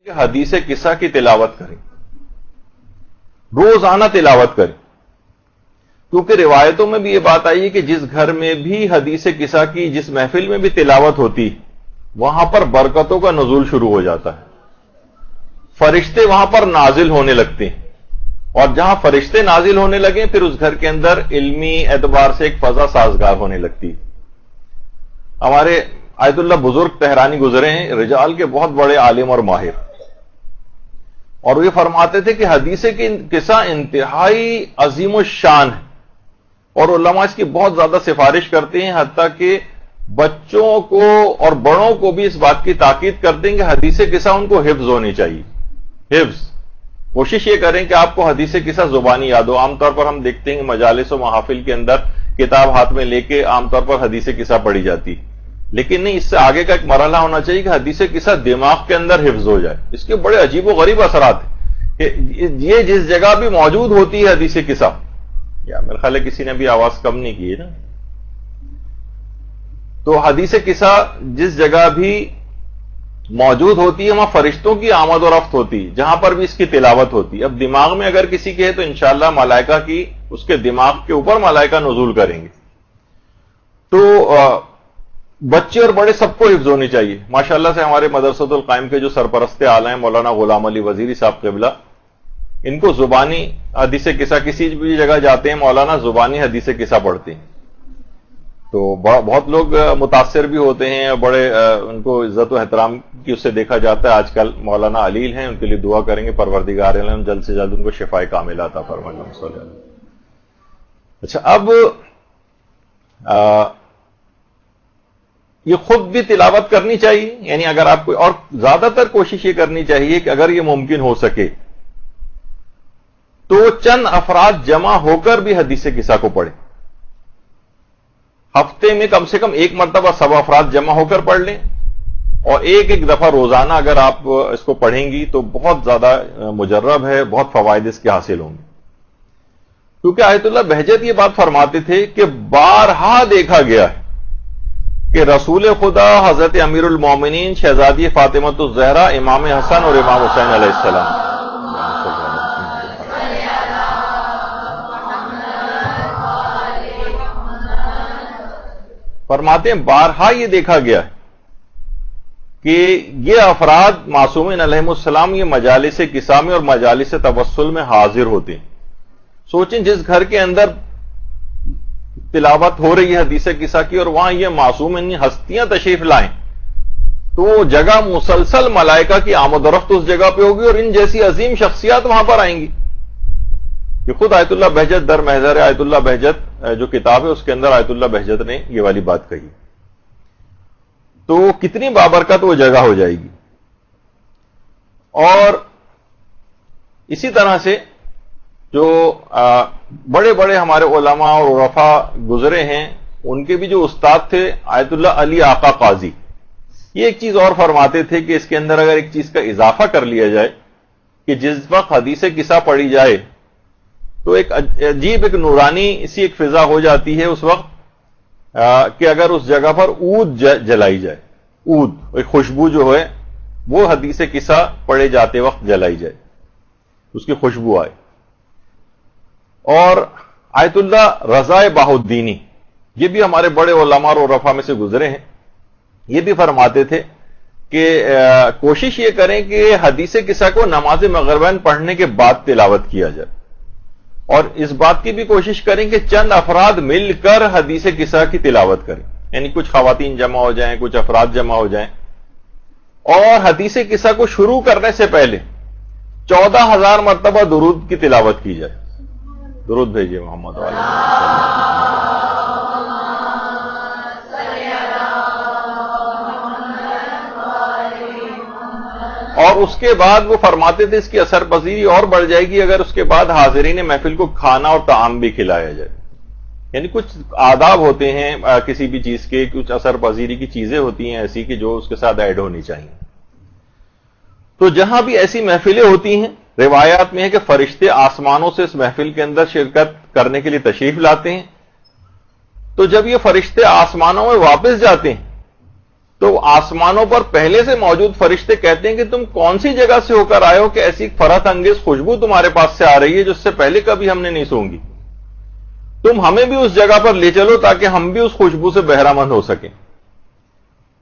کہ حدیث قصہ کی تلاوت کریں، روزانہ تلاوت کریں، کیونکہ روایتوں میں بھی یہ بات آئی ہے کہ جس گھر میں بھی حدیث قصہ کی، جس محفل میں بھی تلاوت ہوتی، وہاں پر برکتوں کا نزول شروع ہو جاتا ہے، فرشتے وہاں پر نازل ہونے لگتے ہیں، اور جہاں فرشتے نازل ہونے لگیں پھر اس گھر کے اندر علمی اعتبار سے ایک فضا سازگار ہونے لگتی۔ ہمارے آیت اللہ بزرگ تہرانی گزرے ہیں، رجال کے بہت بڑے عالم اور ماہر، اور وہ یہ فرماتے تھے کہ حدیث کی قصہ انتہائی عظیم الشان ہے، اور علماء اس کی بہت زیادہ سفارش کرتے ہیں، حتیٰ کہ بچوں کو اور بڑوں کو بھی اس بات کی تاکید کرتے ہیں کہ حدیث قصہ ان کو حفظ ہونی چاہیے۔ حفظ، کوشش یہ کریں کہ آپ کو حدیث قصہ زبانی یاد ہو۔ عام طور پر ہم دیکھتے ہیں کہ مجالس و محافل کے اندر کتاب ہاتھ میں لے کے عام طور پر حدیث قصہ پڑھی جاتی، لیکن نہیں، اس سے آگے کا ایک مرحلہ ہونا چاہیے کہ حدیث قصہ دماغ کے اندر حفظ ہو جائے۔ اس کے بڑے عجیب و غریب اثرات ہیں کہ یہ جس جگہ بھی موجود ہوتی ہے حدیث قصہ، یا میرے خیال ہے کسی نے بھی آواز کم نہیں کی ہے نا، تو حدیث قصہ جس جگہ بھی موجود ہوتی ہے وہاں فرشتوں کی آمد و رفت ہوتی، جہاں پر بھی اس کی تلاوت ہوتی۔ اب دماغ میں اگر کسی کے ہے تو انشاءاللہ ملائکہ کی اس کے دماغ کے اوپر ملائکہ نزول کریں گے۔ تو بچے اور بڑے سب کو حفظ ہونی چاہیے۔ ماشاءاللہ سے ہمارے مدرسۃ القائم کے جو سرپرست اعلیٰ ہیں مولانا غلام علی وزیری صاحب قبلہ، ان کو زبانی حدیث قصہ، کسی بھی جگہ جاتے ہیں مولانا زبانی حدیث قصہ پڑھتے ہیں، تو بہت لوگ متاثر بھی ہوتے ہیں، بڑے ان کو عزت و احترام کی اس سے دیکھا جاتا ہے۔ آج کل مولانا علیل ہیں، ان کے لیے دعا کریں گے، پروردگار عالم جلد سے جلد ان کو شفائے کاملہ عطا فرمائے۔ اچھا، اب یہ خود بھی تلاوت کرنی چاہیے، یعنی اگر آپ کو، اور زیادہ تر کوشش یہ کرنی چاہیے کہ اگر یہ ممکن ہو سکے تو چند افراد جمع ہو کر بھی حدیث قصہ کو پڑھیں۔ ہفتے میں کم سے کم ایک مرتبہ سب افراد جمع ہو کر پڑھ لیں، اور ایک دفعہ روزانہ اگر آپ اس کو پڑھیں گی تو بہت زیادہ مجرب ہے، بہت فوائد اس کے حاصل ہوں گے۔ کیونکہ آیت اللہ بہجت یہ بات فرماتے تھے کہ بارہا دیکھا گیا ہے کہ رسول خدا حضرت امیر المومنین شہزادی فاطمۃ الزہرا، امام حسن اور امام حسین علیہ السلام، فرماتے ہیں بارہا یہ دیکھا گیا ہے کہ یہ افراد معصومین علیہم السلام یہ مجالس قصہ میں اور مجالس توسل میں حاضر ہوتے ہیں۔ سوچیں جس گھر کے اندر تلاوت ہو رہی ہے حدیث قصہ کی اور وہاں یہ معصوم ہستیاں تشریف لائیں، تو وہ جگہ مسلسل ملائکہ کی آمد و رفت اس جگہ پہ ہوگی، اور ان جیسی عظیم شخصیات وہاں پر آئیں گی۔ یہ خود آیت اللہ بہجت در محضر آیت اللہ بہجت جو کتاب ہے اس کے اندر آیت اللہ بہجت نے یہ والی بات کہی، تو کتنی بابرکت وہ جگہ ہو جائے گی۔ اور اسی طرح سے جو بڑے بڑے ہمارے علماء اور عرفاء گزرے ہیں، ان کے بھی جو استاد تھے آیت اللہ علی آقا قاضی، یہ ایک چیز اور فرماتے تھے کہ اس کے اندر اگر ایک چیز کا اضافہ کر لیا جائے کہ جس وقت حدیث قصہ پڑھی جائے تو ایک عجیب ایک نورانی اسی ایک فضا ہو جاتی ہے اس وقت کہ اگر اس جگہ پر عود جلائی جائے، عود ایک خوشبو جو ہے وہ حدیث قصہ پڑھے جاتے وقت جلائی جائے، اس کی خوشبو آئے۔ اور آیت اللہ رضا بہاؤالدینی، یہ بھی ہمارے بڑے علماء اور عرفاء میں سے گزرے ہیں، یہ بھی فرماتے تھے کہ کوشش یہ کریں کہ حدیث قصہ کو نماز مغربین پڑھنے کے بعد تلاوت کیا جائے، اور اس بات کی بھی کوشش کریں کہ چند افراد مل کر حدیث قصہ کی تلاوت کریں، یعنی کچھ خواتین جمع ہو جائیں، کچھ افراد جمع ہو جائیں، اور حدیث قصہ کو شروع کرنے سے پہلے 14,000 مرتبہ درود کی تلاوت کی جائے۔ درود بھیجیے محمد علیہ اور اس کے بعد وہ فرماتے تھے اس کی اثر پذیری اور بڑھ جائے گی اگر اس کے بعد حاضرین محفل کو کھانا اور طعام بھی کھلایا جائے، یعنی کچھ آداب ہوتے ہیں کسی بھی چیز کے، کچھ اثر پذیری کی چیزیں ہوتی ہیں ایسی کہ جو اس کے ساتھ ایڈ ہونی چاہیے۔ تو جہاں بھی ایسی محفلیں ہوتی ہیں، روایات میں ہے کہ فرشتے آسمانوں سے اس محفل کے اندر شرکت کرنے کے لیے تشریف لاتے ہیں، تو جب یہ فرشتے آسمانوں میں واپس جاتے ہیں تو آسمانوں پر پہلے سے موجود فرشتے کہتے ہیں کہ تم کون سی جگہ سے ہو کر آئے ہو کہ ایسی فرحت انگیز خوشبو تمہارے پاس سے آ رہی ہے جو اس سے پہلے کبھی ہم نے نہیں سونگی. تم ہمیں بھی اس جگہ پر لے چلو تاکہ ہم بھی اس خوشبو سے بہرہ مند ہو سکیں.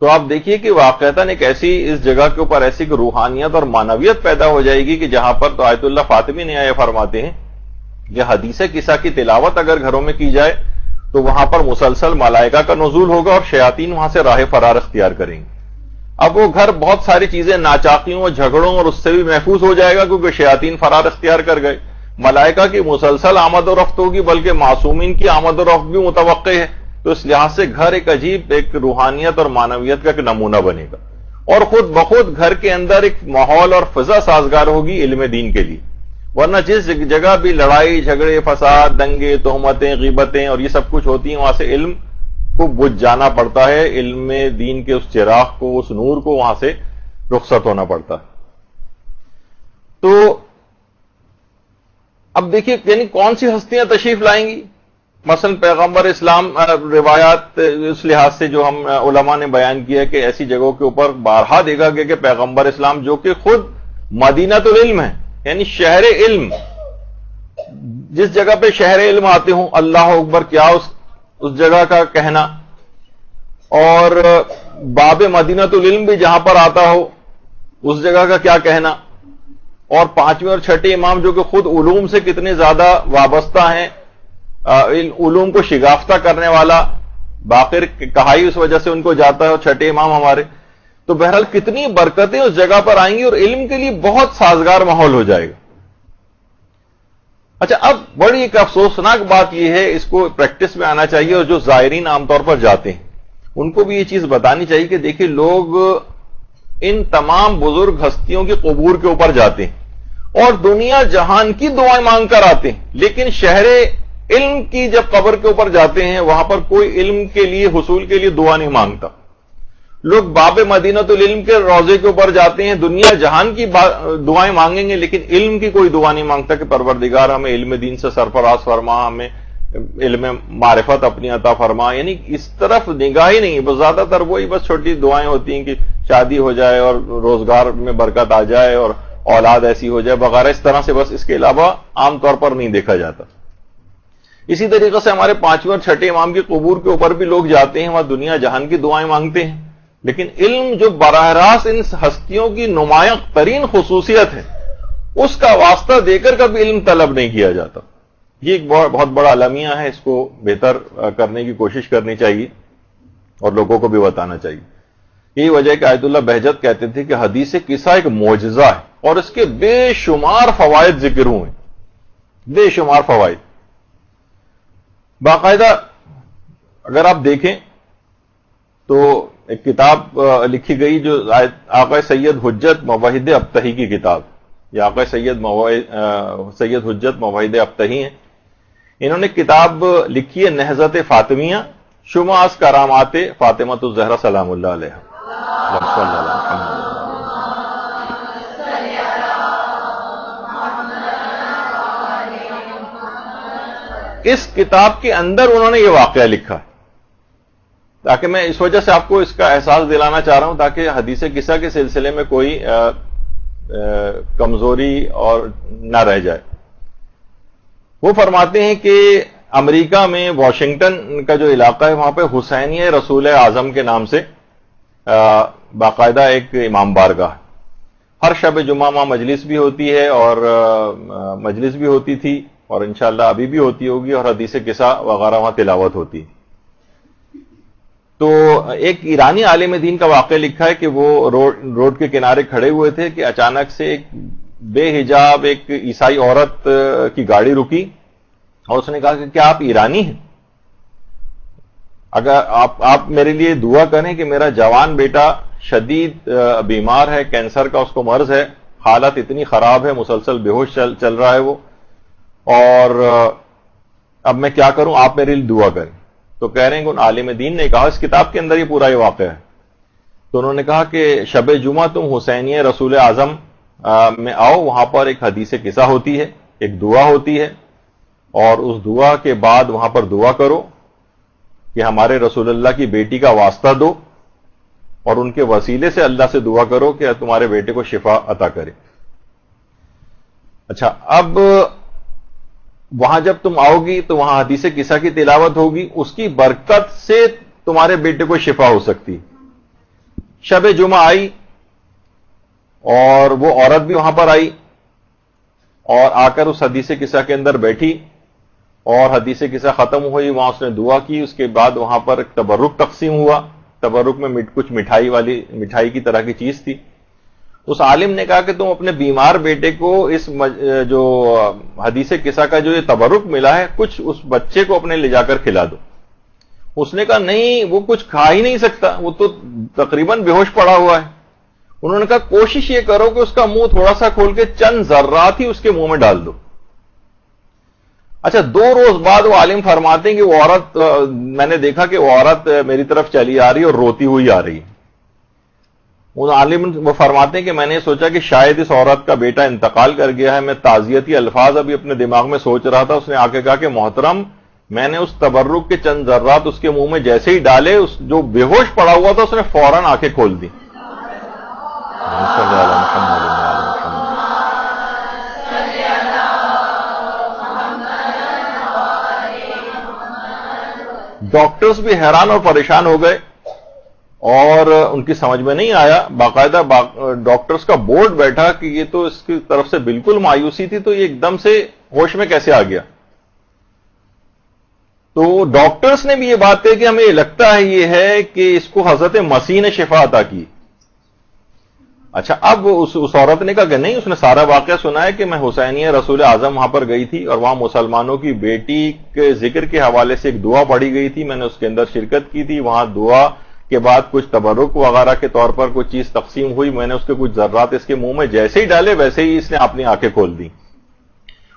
تو آپ دیکھیے کہ واقعتاً ایک ایسی اس جگہ کے اوپر ایسی روحانیت اور معنویت پیدا ہو جائے گی کہ جہاں پر تو آیت اللہ فاطمی نے آئے فرماتے ہیں کہ حدیث قصہ کی تلاوت اگر گھروں میں کی جائے تو وہاں پر مسلسل ملائکہ کا نزول ہوگا اور شیاطین وہاں سے راہ فرار اختیار کریں گے. اب وہ گھر بہت ساری چیزیں ناچاقیوں اور جھگڑوں اور اس سے بھی محفوظ ہو جائے گا کیونکہ شیاطین فرار اختیار کر گئے. ملائکہ کی مسلسل آمد و رفت ہوگی بلکہ معصومین کی آمد و رفت بھی متوقع ہے. تو اس لحاظ سے گھر ایک عجیب ایک روحانیت اور معنویت کا ایک نمونہ بنے گا اور خود بخود گھر کے اندر ایک ماحول اور فضا سازگار ہوگی علم دین کے لیے. ورنہ جس جگہ بھی لڑائی جھگڑے فساد دنگے تہمتیں غیبتیں اور یہ سب کچھ ہوتی ہیں وہاں سے علم کو بجھ جانا پڑتا ہے. علم دین کے اس چراغ کو اس نور کو وہاں سے رخصت ہونا پڑتا ہے. تو اب دیکھیے یعنی کون سی ہستیاں تشریف لائیں گی. مثلا پیغمبر اسلام روایات اس لحاظ سے جو ہم علماء نے بیان کیا کہ ایسی جگہوں کے اوپر بارہا دیکھا گیا کہ پیغمبر اسلام جو کہ خود مدینہ العلم ہے یعنی شہر علم, جس جگہ پہ شہر علم آتے ہوں اللہ اکبر کیا اس جگہ کا کہنا, اور باب مدینہ العلم بھی جہاں پر آتا ہو اس جگہ کا کیا کہنا, اور پانچویں اور چھٹے امام جو کہ خود علوم سے کتنے زیادہ وابستہ ہیں, علوم کو شگافتہ کرنے والا باقر کہائی اس وجہ سے ان کو جاتا ہے, اور چھٹے امام ہمارے. تو بہرحال کتنی برکتیں اس جگہ پر آئیں گی اور علم کے لیے بہت سازگار ماحول ہو جائے گا. اچھا اب بڑی ایک افسوسناک بات یہ ہے, اس کو پریکٹس میں آنا چاہیے اور جو زائرین عام طور پر جاتے ہیں ان کو بھی یہ چیز بتانی چاہیے کہ دیکھیں لوگ ان تمام بزرگ ہستیوں کے قبور کے اوپر جاتے ہیں اور دنیا جہان کی دعائیں مانگ کر آتے ہیں, لیکن شہر علم کی جب قبر کے اوپر جاتے ہیں وہاں پر کوئی علم کے لیے حصول کے لیے دعا نہیں مانگتا. لوگ باب مدینۃ العلم کے روضے کے اوپر جاتے ہیں دنیا جہان کی دعائیں مانگیں گے لیکن علم کی کوئی دعا نہیں مانگتا کہ پروردگار ہمیں علم دین سے سرفراز فرما, ہمیں علم معرفت اپنی عطا فرما. یعنی اس طرف نگاہ ہی نہیں, بس زیادہ تر وہی بس چھوٹی دعائیں ہوتی ہیں کہ شادی ہو جائے اور روزگار میں برکت آ جائے اور اولاد ایسی ہو جائے وغیرہ اس طرح سے, بس اس کے علاوہ عام طور پر نہیں دیکھا جاتا. اسی طریقے سے ہمارے پانچویں اور چھٹے امام کی قبور کے اوپر بھی لوگ جاتے ہیں, وہاں دنیا جہان کی دعائیں مانگتے ہیں, لیکن علم جو براہ راست ان ہستیوں کی نمایاں ترین خصوصیت ہے اس کا واسطہ دے کر کبھی علم طلب نہیں کیا جاتا. یہ ایک بہت بڑا المیہ ہے, اس کو بہتر کرنے کی کوشش کرنی چاہیے اور لوگوں کو بھی بتانا چاہیے. یہی وجہ ہے کہ آیت اللہ بہجت کہتے تھے کہ حدیث قصہ ایک معجزہ ہے اور اس کے بے شمار فوائد ذکر ہوئے, بے شمار فوائد. باقاعدہ اگر آپ دیکھیں تو ایک کتاب لکھی گئی جو آقا سید حجت موحد ابتہی کی کتاب, یہ آقا سید حجت موحد ابتہی ہیں. انہوں نے کتاب لکھی ہے نہضت فاطمیہ شماس کرامات فاطمۃ الزہرا سلام اللہ علیہ. اس کتاب کے اندر انہوں نے یہ واقعہ لکھا ہے تاکہ میں اس وجہ سے آپ کو اس کا احساس دلانا چاہ رہا ہوں تاکہ حدیث قصہ کے سلسلے میں کوئی کمزوری اور نہ رہ جائے. وہ فرماتے ہیں کہ امریکہ میں واشنگٹن کا جو علاقہ ہے وہاں پہ حسینیہ رسول اعظم کے نام سے باقاعدہ ایک امام بارگاہ, ہر شب جمعہ وہاں مجلس بھی ہوتی ہے اور مجلس بھی ہوتی تھی اور انشاءاللہ ابھی بھی ہوتی ہوگی, اور حدیث قصہ وغیرہ وہاں تلاوت ہوتی. تو ایک ایرانی عالم دین کا واقعہ لکھا ہے کہ وہ روڈ کے کنارے کھڑے ہوئے تھے کہ اچانک سے ایک بے حجاب ایک عیسائی عورت کی گاڑی رکی اور اس نے کہا کہ کیا آپ ایرانی ہیں؟ اگر آپ میرے لیے دعا کریں کہ میرا جوان بیٹا شدید بیمار ہے, کینسر کا اس کو مرض ہے, حالت اتنی خراب ہے, مسلسل بے ہوش چل رہا ہے وہ, اور اب میں کیا کروں, آپ میرے لیے دعا کریں. تو کہہ رہے ہیں کہ ان عالم دین نے کہا, اس کتاب کے اندر یہ پورا یہ واقعہ ہے, تو انہوں نے کہا کہ شب جمعہ تم حسینیہ رسول اعظم میں آؤ, وہاں پر ایک حدیث قصہ ہوتی ہے, ایک دعا ہوتی ہے, اور اس دعا کے بعد وہاں پر دعا کرو کہ ہمارے رسول اللہ کی بیٹی کا واسطہ دو اور ان کے وسیلے سے اللہ سے دعا کرو کہ تمہارے بیٹے کو شفا عطا کرے. اچھا، اب وہاں جب تم آؤ گی تو وہاں حدیث قصہ کی تلاوت ہوگی، اس کی برکت سے تمہارے بیٹے کو شفا ہو سکتی. شب جمعہ آئی اور وہ عورت بھی وہاں پر آئی اور آ کر اس حدیث قصہ کے اندر بیٹھی اور حدیث قصہ ختم ہوئی. وہاں اس نے دعا کی. اس کے بعد وہاں پر ایک تبرک تقسیم ہوا. تبرک میں کچھ مٹھائی کی طرح کی چیز تھی. اس عالم نے کہا کہ تم اپنے بیمار بیٹے کو اس جو حدیث قصہ کا جو یہ تبرک ملا ہے کچھ اس بچے کو اپنے لے جا کر کھلا دو. اس نے کہا نہیں، وہ کچھ کھا ہی نہیں سکتا، وہ تو تقریباً بے ہوش پڑا ہوا ہے. انہوں نے کہا کوشش یہ کرو کہ اس کا منہ تھوڑا سا کھول کے چند ذرات ہی اس کے منہ میں ڈال دو. اچھا، 2 روز بعد وہ عالم فرماتے ہیں کہ وہ عورت، میں نے دیکھا کہ وہ عورت میری طرف چلی آ رہی اور روتی ہوئی آ رہی. وہ عالم وہ فرماتے ہیں کہ میں نے سوچا کہ شاید اس عورت کا بیٹا انتقال کر گیا ہے. میں تعزیتی الفاظ ابھی اپنے دماغ میں سوچ رہا تھا. اس نے آ کے کہا کہ محترم، میں نے اس تبرک کے چند ذرات اس کے منہ میں جیسے ہی ڈالے، اس جو بے ہوش پڑا ہوا تھا اس نے فوراً آنکھیں کھول دی. ڈاکٹرز بھی حیران اور پریشان ہو گئے اور ان کی سمجھ میں نہیں آیا. باقاعدہ ڈاکٹرز کا بورڈ بیٹھا کہ یہ تو اس کی طرف سے بالکل مایوسی تھی، تو یہ ایک دم سے ہوش میں کیسے آ گیا. تو ڈاکٹرز نے بھی یہ بات کہی کہ ہمیں لگتا ہے یہ ہے کہ اس کو حضرت مسیح نے شفا عطا کی. اچھا، اب اس عورت نے کہا کہ نہیں، اس نے سارا واقعہ سنا ہے کہ میں حسینیہ رسول اعظم وہاں پر گئی تھی اور وہاں مسلمانوں کی بیٹی کے ذکر کے حوالے سے ایک دعا پڑھی گئی تھی، میں نے اس کے اندر شرکت کی تھی. وہاں دعا کے بعد کچھ تبرک وغیرہ کے طور پر کچھ چیز تقسیم ہوئی، میں نے اس کے کچھ ذرات اس کے منہ میں جیسے ہی ڈالے ویسے ہی اس نے اپنی آنکھیں کھول دی.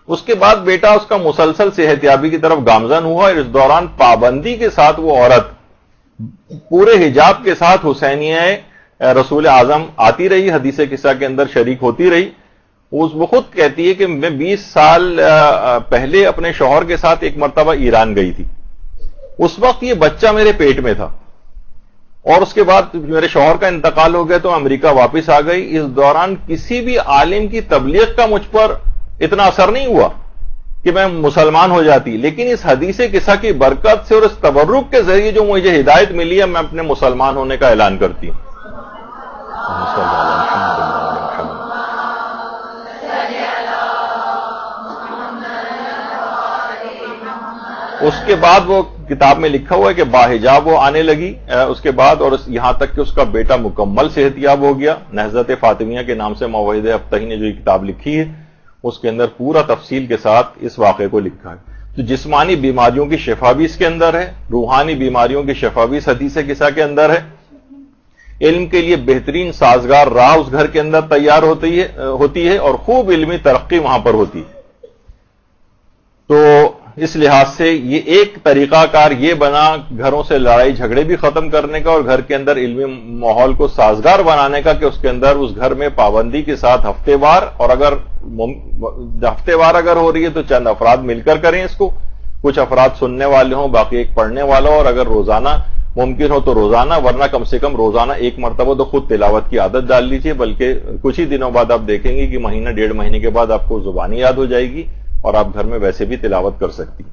اس کے بعد بیٹا اس کا مسلسل صحتیابی کی طرف گامزن ہوا اور اس دوران پابندی کے ساتھ وہ عورت پورے حجاب کے ساتھ حسینیہ رسول اعظم آتی رہی، حدیث قصہ کے اندر شریک ہوتی رہی. وہ خود کہتی ہے کہ میں 20 سال پہلے اپنے شوہر کے ساتھ ایک مرتبہ ایران گئی تھی. اس وقت یہ بچہ میرے پیٹ میں تھا اور اس کے بعد میرے شوہر کا انتقال ہو گیا تو امریکہ واپس آ گئی. اس دوران کسی بھی عالم کی تبلیغ کا مجھ پر اتنا اثر نہیں ہوا کہ میں مسلمان ہو جاتی، لیکن اس حدیث قصہ کی برکت سے اور اس تبرک کے ذریعے جو مجھے ہدایت ملی ہے، میں اپنے مسلمان ہونے کا اعلان کرتی ہوں. اس کے بعد وہ کتاب میں لکھا ہوا ہے کہ باحجاب وہ آنے لگی اس کے بعد، اور یہاں تک کہ اس کا بیٹا مکمل صحتیاب ہو گیا. نہضت فاطمیہ کے نام سے موحد ابتہی نے جو یہ کتاب لکھی ہے اس کے اندر پورا تفصیل کے ساتھ اس واقعے کو لکھا ہے. تو جسمانی بیماریوں کی شفا بھی اس کے اندر ہے، روحانی بیماریوں کی شفا بھی اس حدیث قصہ کے اندر ہے. علم کے لیے بہترین سازگار راہ اس گھر کے اندر تیار ہوتی ہے اور خوب علمی ترقی وہاں پر ہوتی ہے. تو اس لحاظ سے یہ ایک طریقہ کار یہ بنا گھروں سے لڑائی جھگڑے بھی ختم کرنے کا اور گھر کے اندر علمی ماحول کو سازگار بنانے کا کہ اس کے اندر اس گھر میں پابندی کے ساتھ ہفتے وار، اور اگر ہفتے وار اگر ہو رہی ہے تو چند افراد مل کر کریں اس کو. کچھ افراد سننے والے ہوں، باقی ایک پڑھنے والا ہو، اور اگر روزانہ ممکن ہو تو روزانہ، ورنہ کم سے کم روزانہ ایک مرتبہ تو خود تلاوت کی عادت ڈال لیجیے. بلکہ کچھ ہی دنوں بعد آپ دیکھیں گے کہ مہینہ 1.5 مہینے کے بعد آپ کو زبانی یاد ہو جائے گی اور آپ گھر میں ویسے بھی تلاوت کر سکتی.